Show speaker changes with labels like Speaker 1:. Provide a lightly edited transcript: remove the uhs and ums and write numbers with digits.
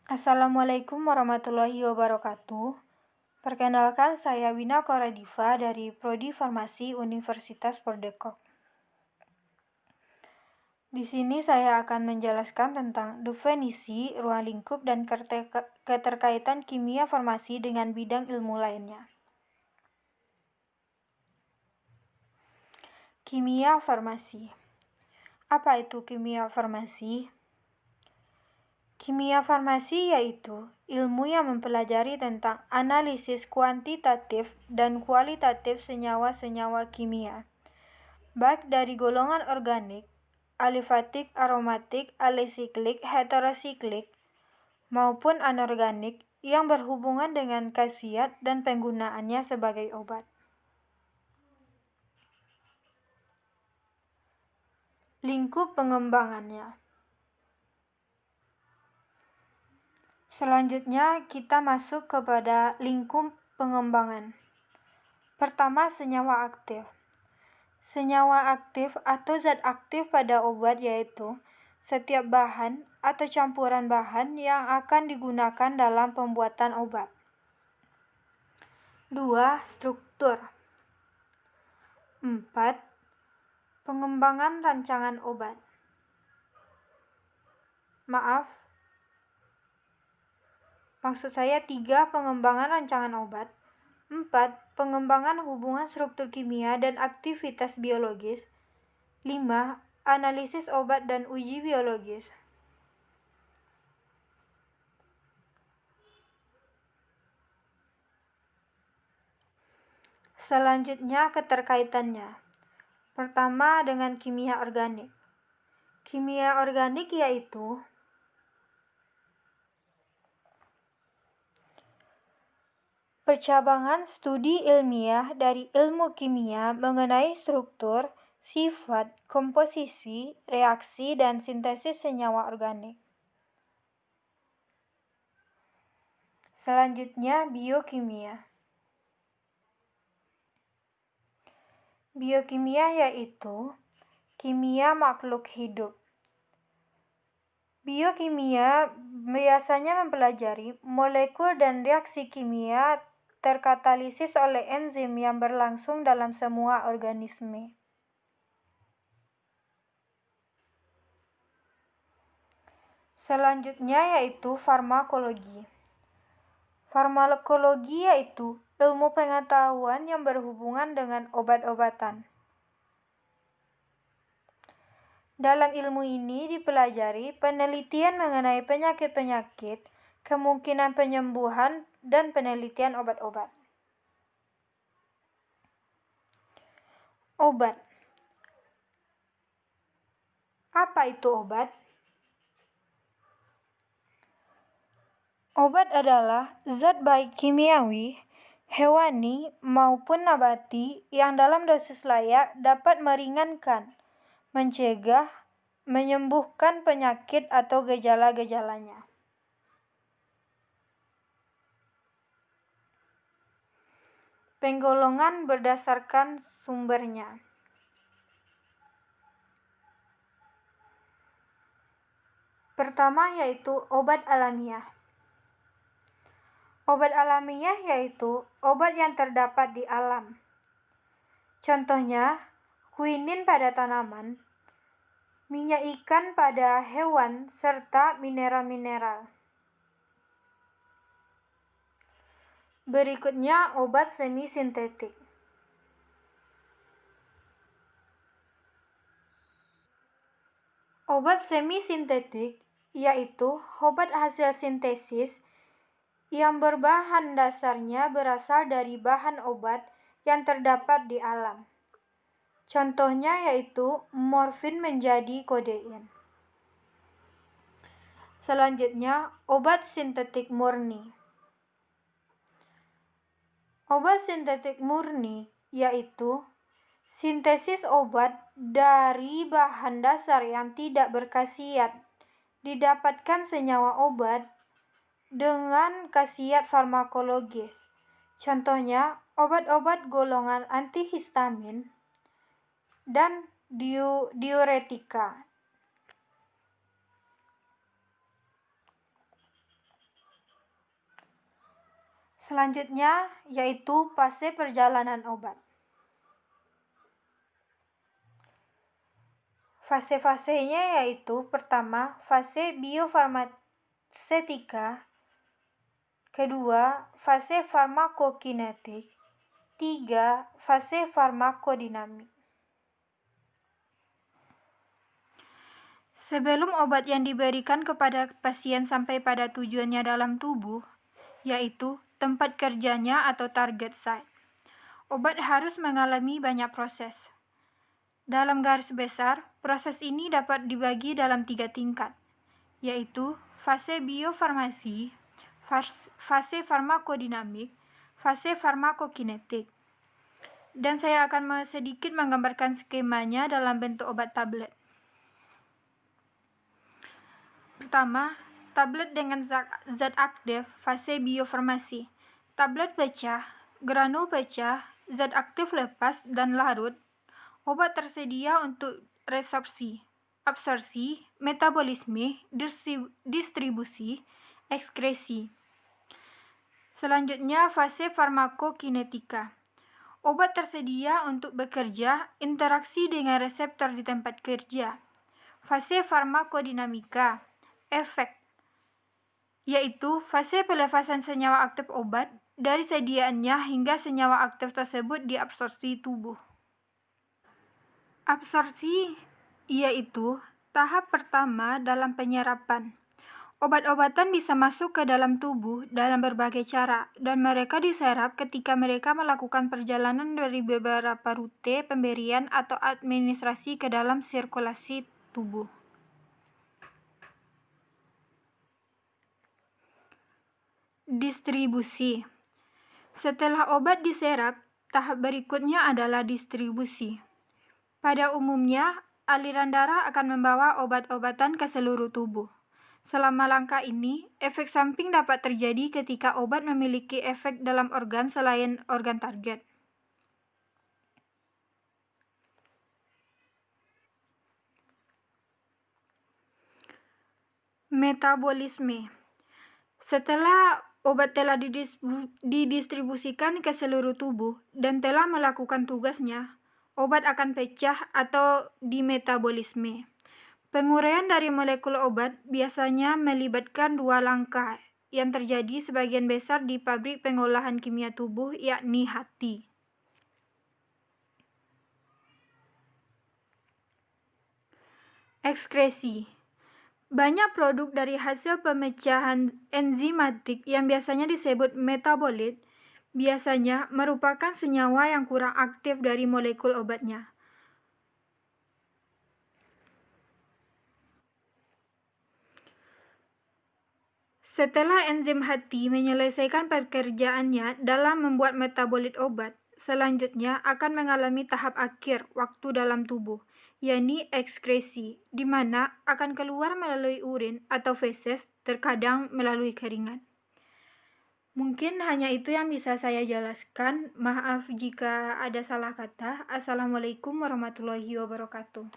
Speaker 1: Assalamualaikum warahmatullahi wabarakatuh. Perkenalkan, saya Wina Koradiva dari Prodi Farmasi Universitas Pordekok. Di sini saya akan menjelaskan tentang definisi, ruang lingkup, dan keterkaitan kimia farmasi dengan bidang ilmu lainnya. Kimia farmasi. Apa itu kimia farmasi? Kimia farmasi yaitu ilmu yang mempelajari tentang analisis kuantitatif dan kualitatif senyawa-senyawa kimia, baik dari golongan organik, alifatik, aromatik, alisiklik, heterosiklik, maupun anorganik yang berhubungan dengan khasiat dan penggunaannya sebagai obat. Lingkup pengembangannya. Selanjutnya kita masuk kepada lingkup pengembangan. Pertama, senyawa aktif. Senyawa aktif atau zat aktif pada obat yaitu setiap bahan atau campuran bahan yang akan digunakan dalam pembuatan obat. 2. Struktur. 4. Pengembangan rancangan obat. Maksud saya 3. Pengembangan rancangan obat. 4. Pengembangan hubungan struktur kimia dan aktivitas biologis. 5. Analisis obat dan uji biologis. Selanjutnya keterkaitannya. Pertama, dengan kimia organik. Kimia organik yaitu percabangan studi ilmiah dari ilmu kimia mengenai struktur, sifat, komposisi, reaksi, dan sintesis senyawa organik. Selanjutnya, biokimia. Biokimia yaitu kimia makhluk hidup. Biokimia biasanya mempelajari molekul dan reaksi kimia terkatalisis oleh enzim yang berlangsung dalam semua organisme. Selanjutnya yaitu farmakologi. Farmakologi yaitu ilmu pengetahuan yang berhubungan dengan obat-obatan. Dalam ilmu ini dipelajari penelitian mengenai penyakit-penyakit, kemungkinan penyembuhan, dan penelitian obat-obat. Obat. Apa itu obat? Obat adalah zat baik kimiawi, hewani, maupun nabati yang dalam dosis layak dapat meringankan, mencegah, menyembuhkan penyakit atau gejala-gejalanya. Penggolongan berdasarkan sumbernya. Pertama yaitu obat alamiah. Obat alamiah yaitu obat yang terdapat di alam. Contohnya, kuinin pada tanaman, minyak ikan pada hewan, serta mineral-mineral. Berikutnya, obat semi-sintetik. Obat semi-sintetik yaitu obat hasil sintesis yang berbahan dasarnya berasal dari bahan obat yang terdapat di alam. Contohnya yaitu morfin menjadi kodein. Selanjutnya, obat sintetik murni. Obat sintetik murni yaitu sintesis obat dari bahan dasar yang tidak berkhasiat, didapatkan senyawa obat dengan khasiat farmakologis. Contohnya, obat-obat golongan antihistamin dan diuretika. Selanjutnya yaitu fase perjalanan obat. Fase-fasenya yaitu pertama, fase biofarmasetika, kedua, fase farmakokinetik, tiga, fase farmakodinamik. Sebelum obat yang diberikan kepada pasien sampai pada tujuannya dalam tubuh, yaitu tempat kerjanya atau target site, obat harus mengalami banyak proses. Dalam garis besar, proses ini dapat dibagi dalam 3 tingkat, yaitu fase biofarmasi, fase farmakodinamik, fase farmakokinetik. Dan saya akan sedikit menggambarkan skemanya dalam bentuk obat tablet. Pertama, tablet dengan zat aktif fase biofarmasi. Tablet pecah, granul pecah, zat aktif lepas dan larut. Obat tersedia untuk resorpsi, absorpsi, metabolisme, distribusi, ekskresi. Selanjutnya, fase farmakokinetika. Obat tersedia untuk bekerja, interaksi dengan reseptor di tempat kerja. Fase farmakodinamika, efek, yaitu fase pelepasan senyawa aktif obat dari sediaannya hingga senyawa aktif tersebut diabsorpsi tubuh. Absorpsi yaitu tahap pertama dalam penyerapan. Obat-obatan bisa masuk ke dalam tubuh dalam berbagai cara, dan mereka diserap ketika mereka melakukan perjalanan dari beberapa rute pemberian atau administrasi ke dalam sirkulasi tubuh. Distribusi. Setelah obat diserap, tahap berikutnya adalah distribusi. Pada umumnya, aliran darah akan membawa obat-obatan ke seluruh tubuh. Selama langkah ini, efek samping dapat terjadi ketika obat memiliki efek dalam organ selain organ target. Metabolisme. Setelah obat telah didistribusikan ke seluruh tubuh dan telah melakukan tugasnya, obat akan pecah atau dimetabolisme. Penguraian dari molekul obat biasanya melibatkan 2 langkah yang terjadi sebagian besar di pabrik pengolahan kimia tubuh, yakni hati. Ekskresi. Banyak produk dari hasil pemecahan enzimatik yang biasanya disebut metabolit biasanya merupakan senyawa yang kurang aktif dari molekul obatnya. Setelah enzim hati menyelesaikan pekerjaannya dalam membuat metabolit obat, selanjutnya akan mengalami tahap akhir waktu dalam tubuh, yakni ekskresi, di mana akan keluar melalui urin atau feses, terkadang melalui keringat. Mungkin hanya itu yang bisa saya jelaskan. Maaf jika ada salah kata. Assalamualaikum warahmatullahi wabarakatuh.